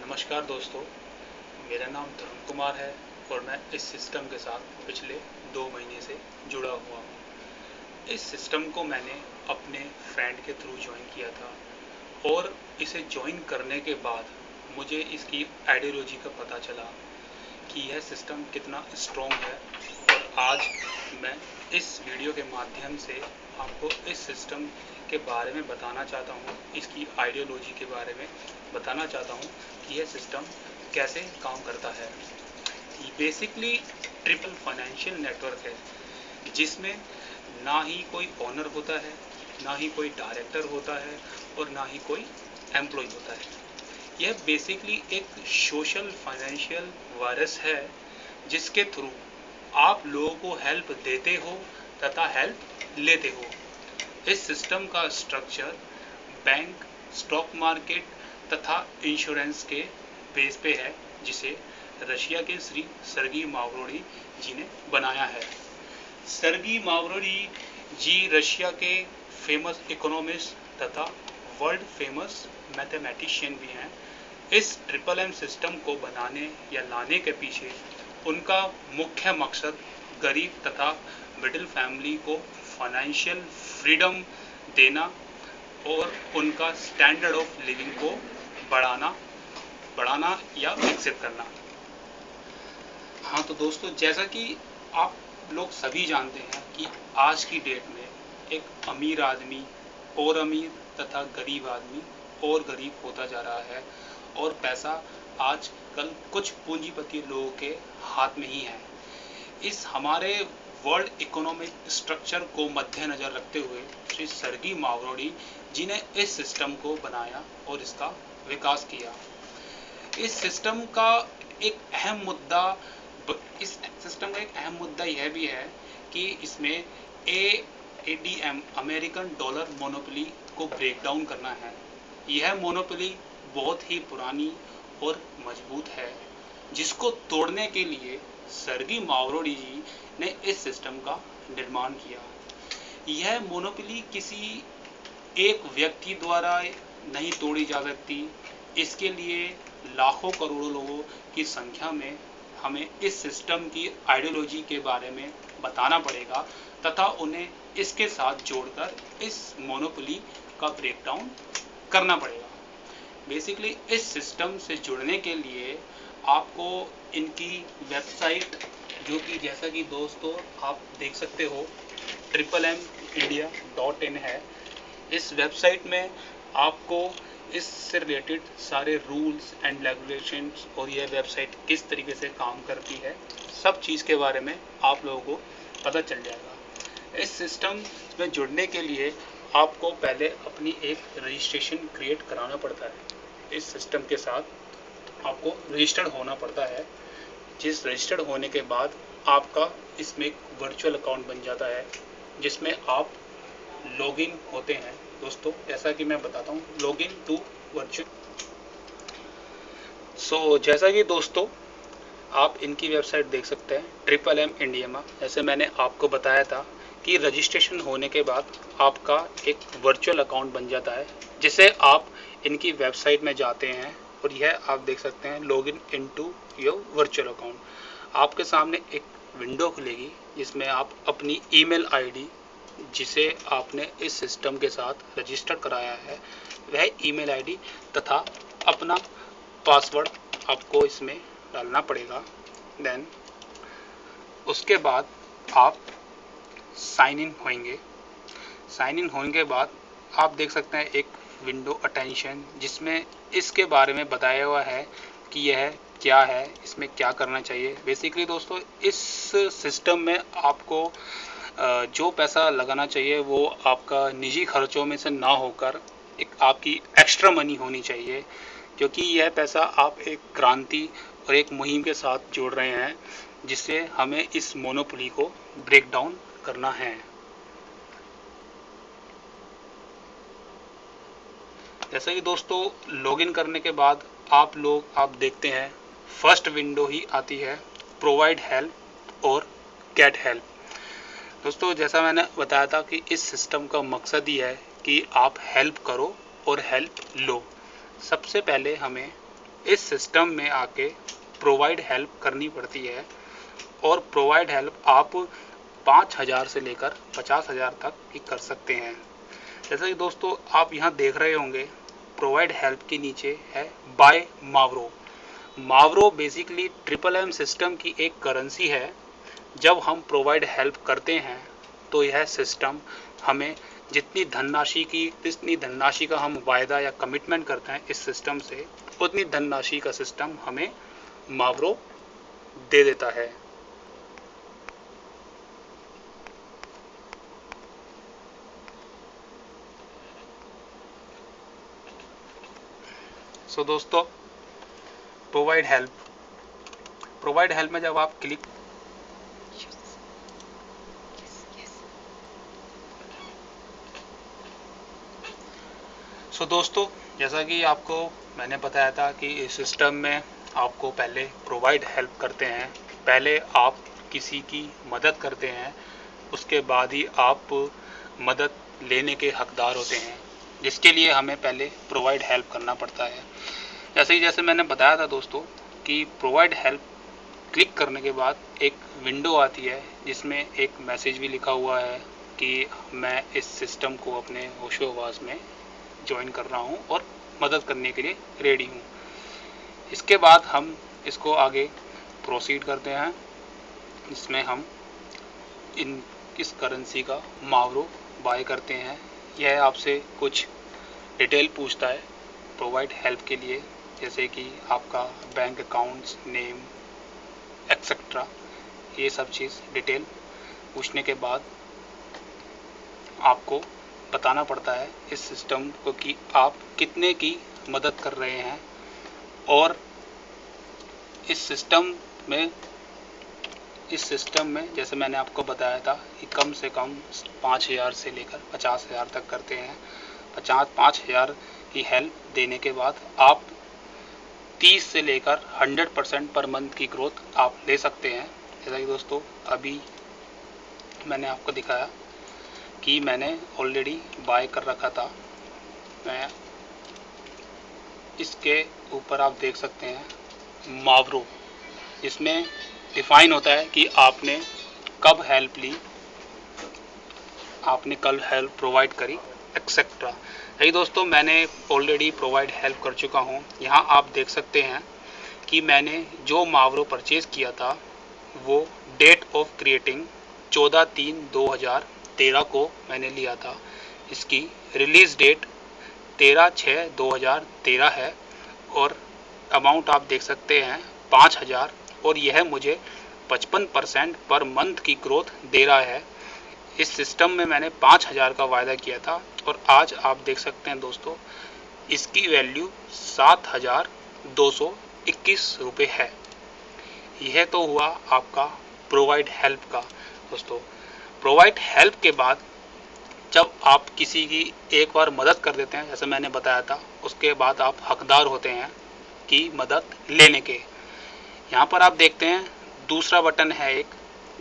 नमस्कार दोस्तों, मेरा नाम धर्म कुमार है और मैं इस सिस्टम के साथ पिछले 2 महीने से जुड़ा हुआ हूँ। इस सिस्टम को मैंने अपने फ्रेंड के थ्रू ज्वाइन किया था और इसे ज्वाइन करने के बाद मुझे इसकी आइडियोलॉजी का पता चला कि यह सिस्टम कितना स्ट्रॉन्ग है। और आज मैं इस वीडियो के माध्यम से आपको इस सिस्टम के बारे में बताना चाहता हूँ, इसकी आइडियोलॉजी के बारे में बताना चाहता हूँ कि यह सिस्टम कैसे काम करता है। बेसिकली ट्रिपल फाइनेंशियल नेटवर्क है जिसमें ना ही कोई ओनर होता है, ना ही कोई डायरेक्टर होता है और ना ही कोई एम्प्लॉय होता है। यह बेसिकली एक सोशल फाइनेंशियल वायरस है जिसके थ्रू आप लोगों को हेल्प देते हो तथा हेल्प लेते हो। इस सिस्टम का स्ट्रक्चर बैंक, स्टॉक मार्केट तथा इंश्योरेंस के बेस पे है, जिसे रशिया के श्री सर्गी मावरोडी जी ने बनाया है। सर्गी मावरोडी जी रशिया के फेमस इकोनॉमिस्ट तथा वर्ल्ड फेमस मैथमेटिशियन भी हैं। इस ट्रिपल एम सिस्टम को बनाने या लाने के पीछे उनका मुख्य मकसद गरीब तथा मिडिल फैमिली को फाइनेंशियल फ्रीडम देना और उनका स्टैंडर्ड ऑफ लिविंग को बढ़ाना या विकसित करना। हाँ तो दोस्तों, जैसा कि आप लोग सभी जानते हैं कि आज की डेट में एक अमीर आदमी और अमीर तथा गरीब आदमी और गरीब होता जा रहा है और पैसा आजकल कुछ पूंजीपति लोगों के हाथ में ही है। इस हमारे वर्ल्ड इकोनॉमिक स्ट्रक्चर को मद्देनजर रखते हुए श्री सर्गी मावरोडी जी ने इस सिस्टम को बनाया और इसका विकास किया। इस सिस्टम का एक अहम मुद्दा यह भी है कि इसमें ADM अमेरिकन डॉलर मोनोपोली को ब्रेक डाउन करना है। यह मोनोपोली बहुत ही पुरानी और मजबूत है, जिसको तोड़ने के लिए सर्गी मावरोडी जी ने इस सिस्टम का निर्माण किया। यह मोनोपोली किसी एक व्यक्ति द्वारा नहीं तोड़ी जा सकती। इसके लिए लाखों करोड़ों लोगों की संख्या में हमें इस सिस्टम की आइडियोलॉजी के बारे में बताना पड़ेगा तथा उन्हें इसके साथ जोड़कर इस मोनोपोली का ब्रेक डाउन करना पड़ेगा। बेसिकली इस सिस्टम से जुड़ने के लिए आपको इनकी वेबसाइट, जो कि जैसा कि दोस्तों आप देख सकते हो triplmindia.in है। इस वेबसाइट में आपको इससे रिलेटेड सारे रूल्स एंड रेगुलेशंस और यह वेबसाइट किस तरीके से काम करती है, सब चीज़ के बारे में आप लोगों को पता चल जाएगा। इस सिस्टम में जुड़ने के लिए आपको पहले अपनी एक रजिस्ट्रेशन क्रिएट कराना पड़ता है। इस सिस्टम के साथ आपको रजिस्टर्ड होना पड़ता है। जिस रजिस्टर्ड होने के बाद आपका इसमें एक वर्चुअल अकाउंट बन जाता है, जिसमें आप लॉगिन होते हैं। दोस्तों, जैसा कि मैं बताता हूँ, लॉगिन टू वर्चुअल। जैसा कि दोस्तों आप इनकी वेबसाइट देख सकते हैं ट्रिपल एम इंडिया में। जैसे मैंने आपको बताया था कि रजिस्ट्रेशन होने के बाद आपका एक वर्चुअल अकाउंट बन जाता है, जिसे आप इनकी वेबसाइट में जाते हैं और यह आप देख सकते हैं login into your virtual account. आपके सामने एक विंडो खुलेगी जिसमें आप अपनी ईमेल आईडी, जिसे आपने इस सिस्टम के साथ रजिस्टर कराया है, वह ईमेल आईडी तथा अपना पासवर्ड आपको इसमें डालना पड़ेगा। देन उसके बाद आप साइन इन होंगे। साइन इन होने के बाद आप देख सकते हैं एक विंडो अटेंशन, जिसमें इसके बारे में बताया हुआ है कि यह क्या है, इसमें क्या करना चाहिए। बेसिकली दोस्तों, इस सिस्टम में आपको जो पैसा लगाना चाहिए वो आपका निजी खर्चों में से ना होकर एक आपकी एक्स्ट्रा मनी होनी चाहिए, क्योंकि यह पैसा आप एक क्रांति और एक मुहिम के साथ जोड़ रहे हैं, जिससे हमें इस मोनोपोली को ब्रेक डाउन करना है। जैसा कि दोस्तों लॉगिन करने के बाद आप देखते हैं फर्स्ट विंडो ही आती है प्रोवाइड हेल्प और गेट हेल्प। दोस्तों, जैसा मैंने बताया था कि इस सिस्टम का मकसद ही है कि आप हेल्प करो और हेल्प लो। सबसे पहले हमें इस सिस्टम में आके प्रोवाइड हेल्प करनी पड़ती है। और प्रोवाइड हेल्प आप 5,000 से लेकर 50,000 तक की कर सकते हैं। जैसा कि दोस्तों आप यहाँ देख रहे होंगे, प्रोवाइड हेल्प के नीचे है by Mavro. Mavro basically triple M system की एक करेंसी है। जब हम प्रोवाइड हेल्प करते हैं तो यह सिस्टम हमें जितनी धनराशि का हम वायदा या कमिटमेंट करते हैं इस सिस्टम से, उतनी धनराशि का सिस्टम हमें मावरो दे देता है। सो दोस्तों, प्रोवाइड हेल्प में जब आप क्लिक दोस्तों, जैसा कि आपको मैंने बताया था कि इस सिस्टम में आपको पहले प्रोवाइड हेल्प करते हैं, पहले आप किसी की मदद करते हैं, उसके बाद ही आप मदद लेने के हकदार होते हैं, जिसके लिए हमें पहले प्रोवाइड हेल्प करना पड़ता है। जैसे मैंने बताया था दोस्तों कि प्रोवाइड हेल्प क्लिक करने के बाद एक विंडो आती है जिसमें एक मैसेज भी लिखा हुआ है कि मैं इस सिस्टम को अपने होशोहवास में ज्वाइन कर रहा हूँ और मदद करने के लिए रेडी हूँ। इसके बाद हम इसको आगे प्रोसीड करते हैं, इसमें हम इस करेंसी का मावरो बाय करते हैं। यह आपसे कुछ डिटेल पूछता है प्रोवाइड हेल्प के लिए, जैसे कि आपका बैंक अकाउंट्स नेम एक्सेट्रा, ये सब चीज़ डिटेल पूछने के बाद आपको बताना पड़ता है इस सिस्टम को कि आप कितने की मदद कर रहे हैं। और इस सिस्टम में जैसे मैंने आपको बताया था कि कम से कम 5,000 से लेकर 50,000 तक करते हैं। 5,000 की हेल्प देने के बाद आप 30 से लेकर 100% पर मंथ की ग्रोथ आप ले सकते हैं। जैसा कि दोस्तों अभी मैंने आपको दिखाया कि मैंने ऑलरेडी बाय कर रखा था। मैं इसके ऊपर आप देख सकते हैं मावरो, इसमें डिफाइन होता है कि आपने कब हेल्प ली, आपने कल हेल्प प्रोवाइड करी एक्सेट्रा। यही दोस्तों मैंने ऑलरेडी प्रोवाइड हेल्प कर चुका हूँ। यहाँ आप देख सकते हैं कि मैंने जो मावरो परचेज़ किया था वो डेट ऑफ क्रिएटिंग 14/3/2013 को मैंने लिया था। इसकी रिलीज़ डेट 13/6/2013 है और अमाउंट आप देख सकते हैं 5,000, और यह मुझे 55% पर मंथ की ग्रोथ दे रहा है। इस सिस्टम में मैंने 5,000 का वायदा किया था और आज आप देख सकते हैं दोस्तों इसकी वैल्यू 7,221 रुपये है। यह तो हुआ आपका प्रोवाइड हेल्प का। दोस्तों प्रोवाइड हेल्प के बाद जब आप किसी की एक बार मदद कर देते हैं, जैसे मैंने बताया था, उसके बाद आप हकदार होते हैं कि मदद लेने के। यहाँ पर आप देखते हैं दूसरा बटन है एक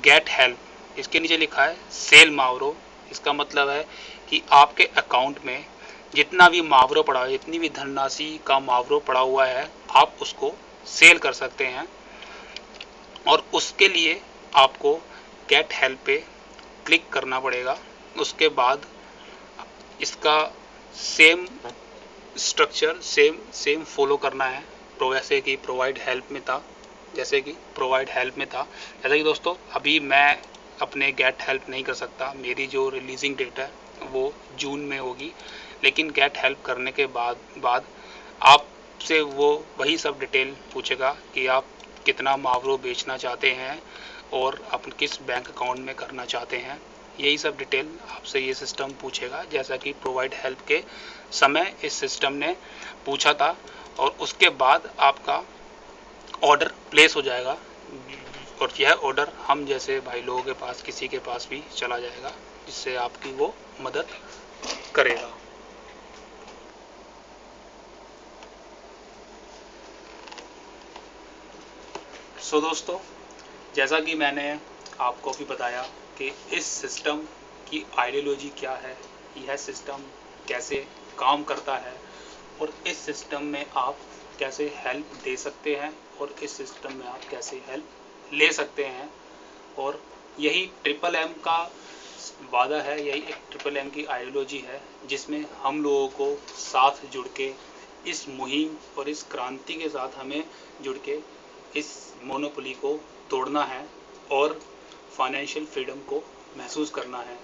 गेट हेल्प, इसके नीचे लिखा है सेल मावरो। इसका मतलब है कि आपके अकाउंट में जितना भी मावरो पड़ा है, जितनी भी धनराशि का मावरो पड़ा हुआ है, आप उसको सेल कर सकते हैं। और उसके लिए आपको गेट हेल्प पे क्लिक करना पड़ेगा। उसके बाद इसका सेम स्ट्रक्चर सेम फॉलो करना है जैसे कि प्रोवाइड हेल्प में था। जैसा कि दोस्तों अभी मैं अपने गेट हेल्प नहीं कर सकता, मेरी जो रिलीजिंग डेट है वो जून में होगी, लेकिन गेट हेल्प करने के बाद आपसे वो वही सब डिटेल पूछेगा कि आप कितना मावरो बेचना चाहते हैं और आप किस बैंक अकाउंट में करना चाहते हैं। यही सब डिटेल आपसे ये सिस्टम पूछेगा, जैसा कि प्रोवाइड हेल्प के समय इस सिस्टम ने पूछा था। और उसके बाद आपका ऑर्डर प्लेस हो जाएगा और यह ऑर्डर हम जैसे भाई लोगों के पास, किसी के पास भी चला जाएगा, जिससे आपकी वो मदद करेगा। सो दोस्तों, जैसा कि मैंने आपको भी बताया कि इस सिस्टम की आइडियोलॉजी क्या है, यह सिस्टम कैसे काम करता है और इस सिस्टम में आप कैसे हेल्प दे सकते हैं और इस सिस्टम में आप कैसे हेल्प ले सकते हैं। और यही ट्रिपल एम का वादा है, यही एक ट्रिपल एम की आइडियोलॉजी है जिसमें हम लोगों को साथ जुड़ के इस मुहिम और इस क्रांति के साथ हमें जुड़ के इस मोनोपोली को तोड़ना है और फाइनेंशियल फ्रीडम को महसूस करना है।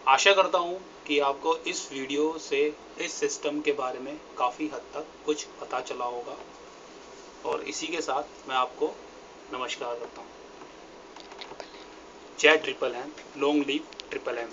आशा करता हूँ कि आपको इस वीडियो से इस सिस्टम के बारे में काफ़ी हद तक कुछ पता चला होगा। और इसी के साथ मैं आपको नमस्कार करता हूँ। जय triple M, long live triple M.